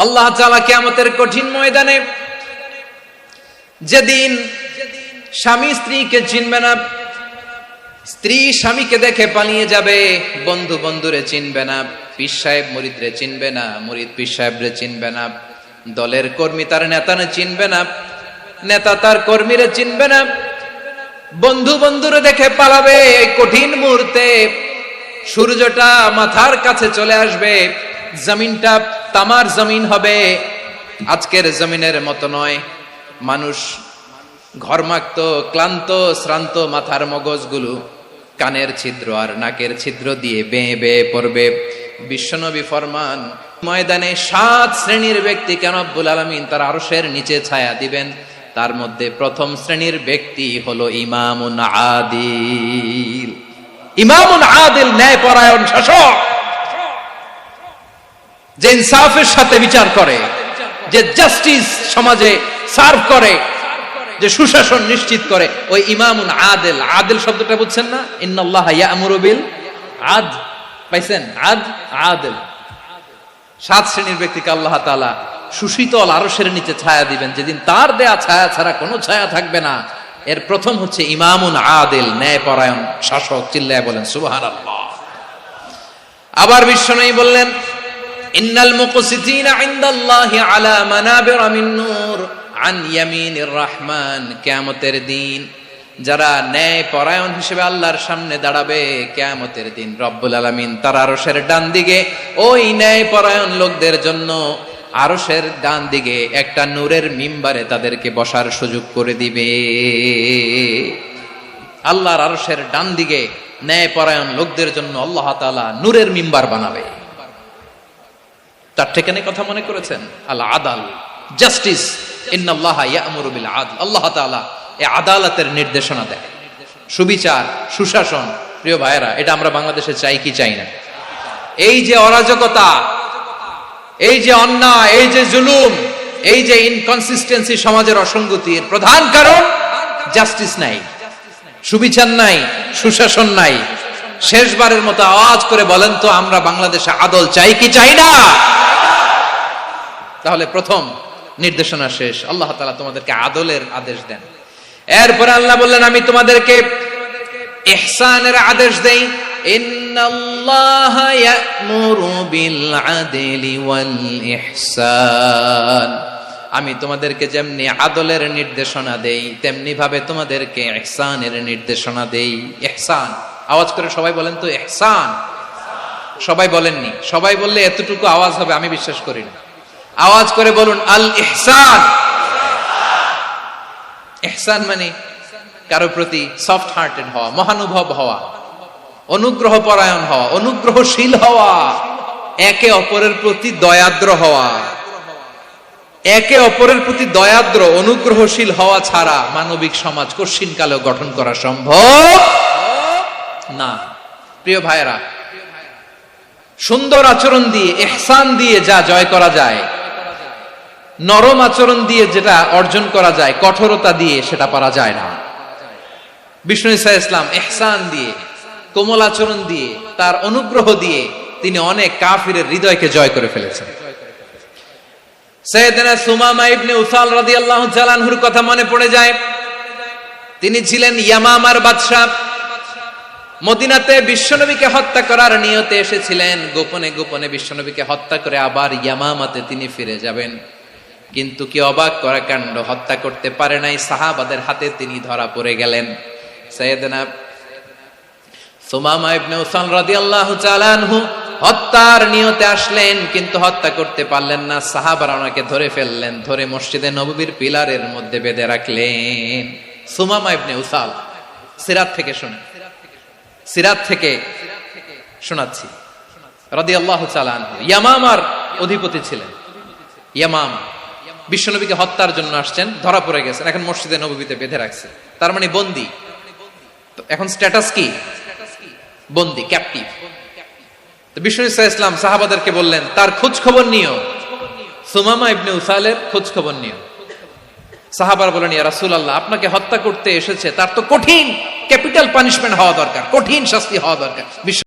আল্লাহ তাআলা কিয়ামতের কঠিন ময়দানে যেদিন স্বামী স্ত্রীকে চিনবে না, স্ত্রী স্বামীকে দেখে পালিয়ে যাবে, বন্ধু বন্ধুরে চিনবে না, পীর সাহেব মুরিদরে চিনবে না, মুরিদ পীর সাহেবরে চিনবে না, দলের কর্মী তার নেতারে চিনবে না, নেতা তার কর্মীরে চিনবে না, বন্ধু বন্ধুরে দেখে পালাবে। এই কঠিন মুহূর্তে সূর্যটা মাথার কাছে চলে আসবে, জমিনটা তামার জমিন হবে, আজকের জমিনের মতো নয়। মানুষ ঘর্মাক্ত, ক্লান্ত, শ্রান্ত মাথার মগজগুলো কানের ছিদ্র আর নাকের ছিদ্র দিয়ে বেয়ে বেয়ে পড়বে। বিশ্বনবী ফরমান, ময়দানে 7 শ্রেণীর ব্যক্তিকে রব্বুল আলামিন তার আরশের নিচে ছায়া দিবেন। তার মধ্যে প্রথম শ্রেণীর ব্যক্তি হলো ইমামুন আদিল। ইমামুন আদিল, ন্যায়পরায়ণ শাসক, যে ইনসাফের সাথে বিচার করে, যে জাস্টিস সমাজে সার্ভ করে, যে সুশাসন নিশ্চিত করে, ওই ইমামুন আদিল। আদিল শব্দটা বুঝছেন না? ইন্নাল্লাহা ইয়া'মুরু বিল আদল, পাইছেন? আদিল। 7 শ্রেণীর ব্যক্তিকে আল্লাহ তাআলা সুশীতল আরশের নিচে ছায়া দিবেন, যেদিন তার দেয়া ছায়া ছাড়া কোনো ছায়া থাকবে না। এর প্রথম হচ্ছে ইমামুন আদিল, ন্যায়পরায়ণ শাসক। চিল্লায় বলেন সুবহানাল্লাহ। আবার বিশ্বনবী বললেন, ইন্নাল মুকসিতিনা ইনদাল্লাহি আলা মানাবিরা মিন নূর আন ইয়ামিনির রহমান। কিয়ামতের দিন যারা ন্যায়পরায়ণ হিসেবে আল্লাহর সামনে দাঁড়াবে, কিয়ামতের দিন রব্বুল আলামিন তার আরশের ডান দিকে ওই ন্যায়পরায়ণ লোকদের জন্য আরশের ডান দিকে একটা নূরের মিম্বারে তাদেরকে বসার সুযোগ করে দিবে। আল্লাহর আরশের ডান দিকে ন্যায়পরায়ণ লোকদের জন্য আল্লাহ তাআলা নূরের মিম্বার বানাবে। তার ঠিকানে কথা মনে করেছেন? আল আদাল, জাস্টিস। ইন্নাল্লাহা ইয়া'মুরু বিল আদল। আল্লাহ তাআলা এই আদালতের নির্দেশনা দেয়, সুবিচার, সুশাসন। প্রিয় ভাইয়েরা, এটা আমরা বাংলাদেশে চাই কি চাই না? এই যে অরাজকতা, এই যে অন্যায়, এই যে জুলুম, এই যে ইনকনসিস্টেন্সি সমাজের অসঙ্গতির প্রধান কারণ জাস্টিস নাই, সুবিচার নাই, সুশাসন নাই। শেষবারের মতো আওয়াজ করে বলেন তো, আমরা বাংলাদেশে আদল চাই কি চাই না? তাহলে প্রথম নির্দেশনা শেষ। আল্লাহ তাআলা তোমাদেরকে আদলের আদেশ দেন। এরপরে আল্লাহ বললেন, আমি তোমাদেরকে ইহসানের আদেশ দেই। ইন্নাল্লাহা ইয়া'মুরু বিল আদলি ওয়াল ইহসান। আমি তোমাদেরকে যেমনি আদলের নির্দেশনা দেই, তেমনি ভাবে তোমাদেরকে ইহসানের নির্দেশনা দেই। ইহসান, আওয়াজ করে সবাই বলেন তো ইহসান। সবাই বলেননি? সবাই বললে এতটুকু আওয়াজ হবে আমি বিশ্বাস করি না। আওয়াজ করে বলুন আল ইহসান। ইহসান মানে কারো প্রতি সফট হার্টেড হওয়া, মহানুভব হওয়া, অনুগ্রহ পরায়ণ হওয়া, অনুগ্রহশীল হওয়া, একে অপরের প্রতি দয়াদ্র হওয়া। একে অপরের প্রতি দয়াদ্র, অনুগ্রহশীল হওয়া ছাড়া মানবিক সমাজ কশিনকালেও গঠন করা সম্ভব না। প্রিয় ভাইয়েরা, সুন্দর আচরণ দিয়ে, ইহসান দিয়ে যা জয় করা যায়, নরম আচরণ দিয়ে যেটা অর্জন করা যায়, কঠোরতা দিয়ে সেটা পারা যায় না। বিষ্ণু ঈসা ইসলাম ইহসান দিয়ে, কোমল আচরণ দিয়ে, তার অনুগ্রহ দিয়ে তিনি অনেক কাফিরের হৃদয়কে জয় করে ফেলেছেন। সাইয়েদনা সুমামা ইবনে উসাল রাদিয়াল্লাহু তাআলা আনহুর কথা মনে পড়ে যায়। তিনি ছিলেন ইয়ামামার বাদশা। মদিনাতে বিশ্বনবীকে হত্যা করার নিয়তে এসেছিলেন। গোপনে গোপনে বিশ্বনবীকে হত্যা করে আবার ইয়ামামাতে তিনি ফিরে যাবেন। কিন্তু কি অবাক করা কাণ্ড, হত্যা করতে পারে নাই, সাহাবাদের হাতে তিনি ধরা পড়ে গেলেন। সাইয়েদনা সুমামা ইবনে উসাল রাদিয়াল্লাহু তাআলা আনহু হত্যার নিয়তে আসলেন, কিন্তু হত্যা করতে পারলেন না। সাহাবারা ওনাকে ধরে ফেললেন, ধরে মসজিদে নববীর পিলারের মধ্যে বেঁধে রাখলেন। সুমামা ইবনে উসাল, সিরাত থেকে শুনে, সিরাত থেকে শোনাচ্ছি, রাদিয়াল্লাহু তাআলা আনহু ইয়ামামার অধিপতি ছিলেন। ইয়ামামা বিশ্বনবীকে হত্যার জন্য আসছেন, ধরা পড়ে গেছেন, এখন মসজিদে নববীতে বেঁধে রাখছে, তার মানে বন্দী। এখন স্ট্যাটাস কি? বন্দী, ক্যাপটিভ। তো বিষ্ণু ঈসা ইসলাম সাহাবাদেরকে বললেন, তার খোঁজ খবর নিও, সুমামা ইবনে উসালের খোঁজ খবর নিও। সাহাবারা বলেন, ইয়া রাসূলুল্লাহ, আপনাকে হত্যা করতে এসেছে, তার তো কঠিন ক্যাপিটাল পানিশমেন্ট হওয়া দরকার, কঠিন শাস্তি হওয়া দরকার।